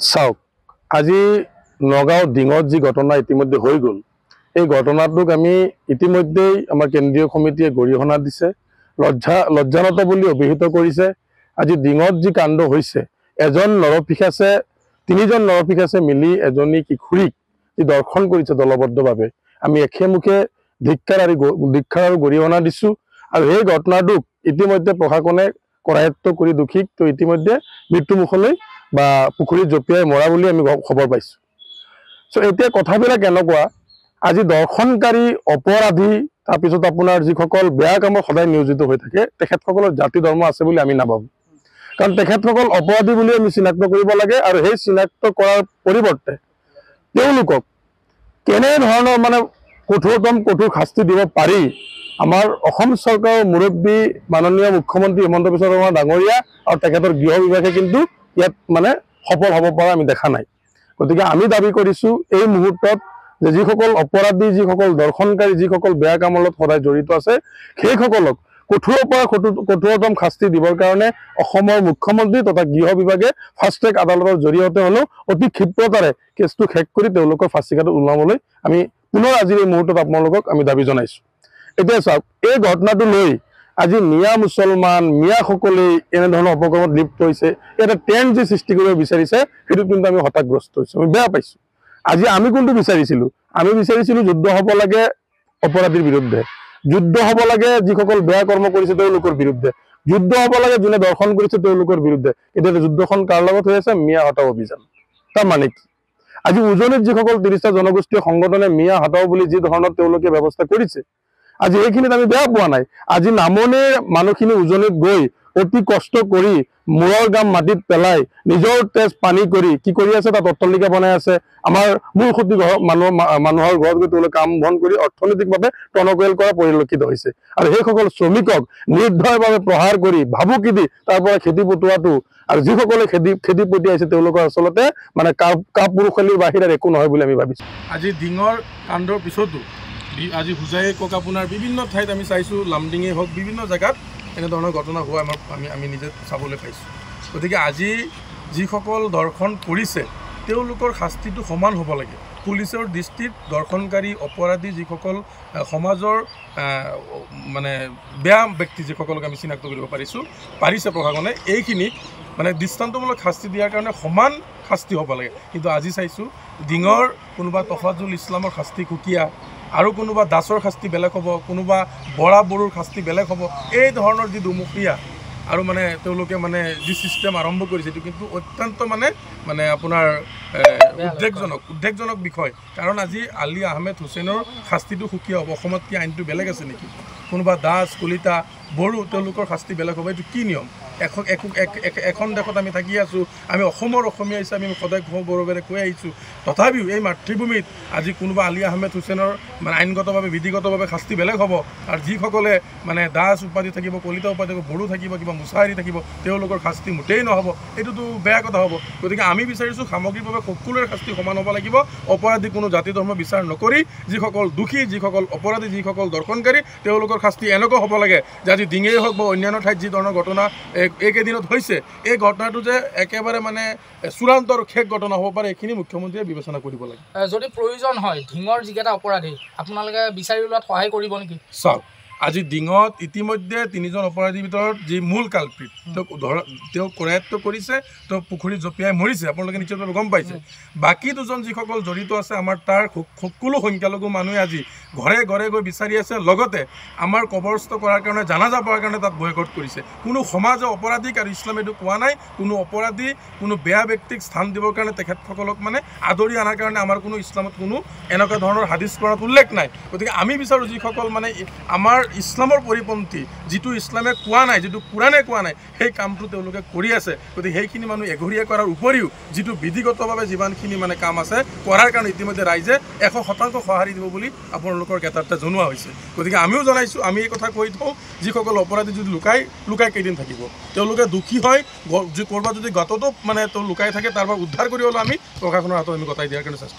চাওক আজি নগাঁও ডিঙত যি ঘটনা ইতিমধ্যে হৈ গ'ল এই ঘটনাটোক আমি ইতিমধ্যেই আমাৰ কেন্দ্ৰীয় সমিতিয়ে গৰিহণা দিছে লজ্জানত বুলি অভিহিত কৰিছে। আজি ডিঙত যি কাণ্ড হৈছে এজন নৰপিশাচে তিনিজন নৰপিশাচে মিলি এজনী কিশোৰীক যি দৰ্শন কৰিছে দলবদ্ধভাৱে আমি এখেমুখে ধিক্কাৰ আৰু গৰিহণা দিছোঁ। আৰু সেই ঘটনাটোক ইতিমধ্যে প্ৰশাসনে কৰায়ত্ব কৰি দোষীক তো ইতিমধ্যে মৃত্যুমুখলৈ বা পুখুৰীত জঁপিয়াই মৰা বুলি আমি খবৰ পাইছোঁ। এতিয়া কথাবিলাক এনেকুৱা আজি দৰ্শনকাৰী অপৰাধী তাৰপিছত আপোনাৰ যিসকল বেয়া কামত সদায় নিয়োজিত হৈ থাকে তেখেতসকলৰ জাতি ধৰ্ম আছে বুলি আমি নাভাবোঁ। কাৰণ তেখেতসকল অপৰাধী বুলি আমি চিনাক্ত কৰিব লাগে আৰু সেই চিনাক্ত কৰাৰ পৰিৱৰ্তে তেওঁলোকক কেনেধৰণৰ মানে কঠোৰ শাস্তি দিব পাৰি আমাৰ অসম চৰকাৰৰ মুৰব্বী মাননীয় মুখ্যমন্ত্ৰী হিমন্ত বিশ্ব শৰ্মা ডাঙৰীয়া আৰু তেখেতৰ গৃহ বিভাগে কিন্তু ইয়াত মানে সফল হ'ব পৰা আমি দেখা নাই। গতিকে আমি দাবী কৰিছোঁ এই মুহূৰ্তত যে যিসকল অপৰাধী যিসকল দৰ্শনকাৰী যিসকল বেয়া কামৰ লগত সদায় জড়িত আছে সেইসকলক কঠোৰৰ পৰা কঠোৰতম শাস্তি দিবৰ কাৰণে অসমৰ মুখ্যমন্ত্ৰী তথা গৃহ বিভাগে ফাষ্ট ট্ৰেক আদালতৰ জৰিয়তে হ'লেও অতি ক্ষিপ্ৰতাৰে কেছটো শেষ কৰি তেওঁলোকৰ ফাঁচীকাঠত ওলাবলৈ আমি পুনৰ আজিৰ এই মুহূৰ্তত আপোনালোকক আমি দাবী জনাইছোঁ। এতিয়া চাওক এই ঘটনাটো লৈ আজি মিয়া মুছলমান মিয়াসকলে এনেধৰণৰ অপকৰ্মত লিপ্ত হৈছে এটা ট্ৰেণ্ড যি সৃষ্টি কৰিব বিচাৰিছে সেইটো কিন্তু আমি হতাশগ্ৰস্ত হৈছোঁ, আমি বেয়া পাইছোঁ। আজি আমি কোনটো বিচাৰিছিলোঁ? আমি বিচাৰিছিলোঁ যুদ্ধ হ'ব লাগে অপৰাধীৰ বিৰুদ্ধে, যুদ্ধ হ'ব লাগে যিসকল বেয়া কৰ্ম কৰিছে তেওঁলোকৰ বিৰুদ্ধে, যুদ্ধ হ'ব লাগে যোনে দৰ্শন কৰিছে তেওঁলোকৰ বিৰুদ্ধে। এতিয়া যুদ্ধখন কাৰ লগত হৈ আছে? মিয়া হটাও অভিযান। তাৰ মানে কি? আজি উজনিত যিসকল 30টা জনগোষ্ঠীয় সংগঠনে মিয়া হটাও বুলি যি ধৰণৰ তেওঁলোকে ব্যৱস্থা কৰিছে আজি এইখিনিত আমি বেয়া পোৱা নাই। আজি নামনিৰ মানুহখিনি উজনিত গৈ অতি কষ্ট কৰি মূৰৰ গাম মাটিত পেলাই নিজৰ তেজ পানী কৰি কি কৰি আছে? তাত অট্টালিকা বনাই আছে। আমাৰ মূল সুঁতি মানুহৰ ঘৰত গৈ তেওঁলোকে কাম বন কৰি অৰ্থনৈতিকভাৱে টনকিয়াল কৰা পৰিলক্ষিত হৈছে। আৰু সেইসকল শ্ৰমিকক নিৰ্দয়ভাৱে প্ৰহাৰ কৰি ভাবুকি দি তাৰ পৰা খেতি পটোৱাটো আৰু যিসকলে খেতি পঠিয়াইছে তেওঁলোকৰ আচলতে মানে কাপুৰুষালীৰ বাহিৰে একো নহয় বুলি আমি ভাবিছোঁ। আজি ডিঙৰ কাণ্ডৰ পিছতো আজি হোজাই কক আপোনাৰ বিভিন্ন ঠাইত আমি চাইছোঁ, লামডিঙেই হওক বিভিন্ন জেগাত এনেধৰণৰ ঘটনা হোৱা আমি নিজে চাবলৈ পাইছোঁ। গতিকে আজি যিসকল দৰ্শন কৰিছে তেওঁলোকৰ শাস্তিটো সমান হ'ব লাগে। পুলিচৰ দৃষ্টিত দৰ্শনকাৰী অপৰাধী যিসকল সমাজৰ মানে বেয়া ব্যক্তি যিসকলক আমি চিনাক্ত কৰিব পাৰিছে প্ৰশাসনে এইখিনিক মানে দৃষ্টান্তমূলক শাস্তি দিয়াৰ কাৰণে সমান শাস্তি হ'ব লাগে। কিন্তু আজি চাইছোঁ ডিঙৰ কোনোবা তফাজুল ইছলামৰ শাস্তি সুকীয়া আৰু কোনোবা দাসৰ শাস্তি বেলেগ হ'ব, কোনোবা বৰা বড়োৰ শাস্তি বেলেগ হ'ব। এই ধৰণৰ যি দুমুখীয়া আৰু মানে তেওঁলোকে মানে যি ছিষ্টেম আৰম্ভ কৰিছে এইটো কিন্তু অত্যন্ত মানে আপোনাৰ উদ্বেগজনক বিষয়। কাৰণ আজি আলী আহমেদ হুছেইনৰ শাস্তিটো সুকীয়া হ'ব। অসমত কি আইনটো বেলেগ আছে নেকি? কোনোবা দাস কলিতা বড়ো তেওঁলোকৰ শাস্তি বেলেগ হ'ব, এইটো কি নিয়ম? এখন দেশত আমি থাকি আছোঁ, আমি অসমীয়া হিচাপে আমি সদায় গৌৰৱেৰে কৈ আহিছোঁ। তথাপিও এই মাতৃভূমিত আজি কোনোবা আলী আহমেদ হুছেইনৰ মানে আইনগতভাৱে বিধিগতভাৱে শাস্তি বেলেগ হ'ব আৰু যিসকলে মানে দাস উপাধি থাকিব, কলিতা উপাধি থাকিব, বড়ো থাকিব, কিবা মুছাহাৰী থাকিব তেওঁলোকৰ শাস্তি মোটেই নহ'ব, এইটোতো বেয়া কথা হ'ব। গতিকে আমি বিচাৰিছোঁ সামগ্ৰিকভাৱে সকলোৰে শাস্তি সমান হ'ব লাগিব। অপৰাধী কোনো জাতি ধৰ্ম বিচাৰ নকৰি যিসকল দোষী, যিসকল অপৰাধী, যিসকল দৰ্শনকাৰী তেওঁলোকৰ শাস্তি এনেকুৱা হ'ব লাগে যে আজি ডিঙেই হওক বা অন্যান্য ঠাইত যি ধৰণৰ ঘটনা এইকেইদিনত হৈছে এই ঘটনাটো যে একেবাৰে মানে চূড়ান্ত আৰু শেষ ঘটনা হ'ব পাৰে এইখিনি মুখ্যমন্ত্ৰীয়ে বিবেচনা কৰিব লাগে। যদি প্ৰয়োজন হয় ডিঙৰ যিকেইটা অপৰাধী আপোনালোকে বিচাৰি লোৱাত সহায় কৰিব নেকি? চাওক আজি ডিঙত ইতিমধ্যে 3জন অপৰাধীৰ ভিতৰত যি মূল কালপিত তেওঁক কৰায়ত্ব কৰিছে, তেওঁ পুখুৰীত জঁপিয়াই মৰিছে, আপোনালোকে নিশ্চিতভাৱে গম পাইছে। বাকী 2জন যিসকল জড়িত আছে আমাৰ তাৰ সকলো সংখ্যালঘু মানুহে আজি ঘৰে ঘৰে গৈ বিচাৰি আছে, লগতে আমাৰ কবৰস্থ কৰাৰ কাৰণে জানাজা পোৱাৰ কাৰণে তাত বয়কট কৰিছে। কোনো সমাজে অপৰাধীক আৰু ইছলামে এইটো কোৱা নাই কোনো অপৰাধী কোনো বেয়া ব্যক্তিক স্থান দিবৰ কাৰণে তেখেতসকলক মানে আদৰি অনাৰ কাৰণে আমাৰ কোনো ইছলামত কোনো এনেকুৱা ধৰণৰ হাদিছ কৰাত উল্লেখ নাই। গতিকে আমি বিচাৰোঁ যিসকল মানে আমাৰ ইছলামৰ পৰিপন্থী, যিটো ইছলামে কোৱা নাই, যিটো কোৰাণে কোৱা নাই, সেই কামটো তেওঁলোকে কৰি আছে। গতিকে সেইখিনি মানুহ এঘৰীয়া কৰাৰ উপৰিও যিটো বিধিগতভাৱে যিমানখিনি মানে কাম আছে কৰাৰ কাৰণে ইতিমধ্যে ৰাইজে 100% সঁহাৰি দিব বুলি আপোনালোকৰ জ্ঞাতাৰ্থে জনোৱা হৈছে। গতিকে আমিও জনাইছোঁ, আমি এই কথা কৈ থওঁ যিসকল অপৰাধী যদি লুকাই কেইদিন থাকিব, তেওঁলোকে দুখী হয় ক'ৰবাত যদি গাঁততো মানে তেওঁ লুকাই থাকে তাৰ পৰা উদ্ধাৰ কৰি হ'লেও আমি প্ৰশাসনৰ হাতত আমি গতাই দিয়াৰ কাৰণে চেষ্টা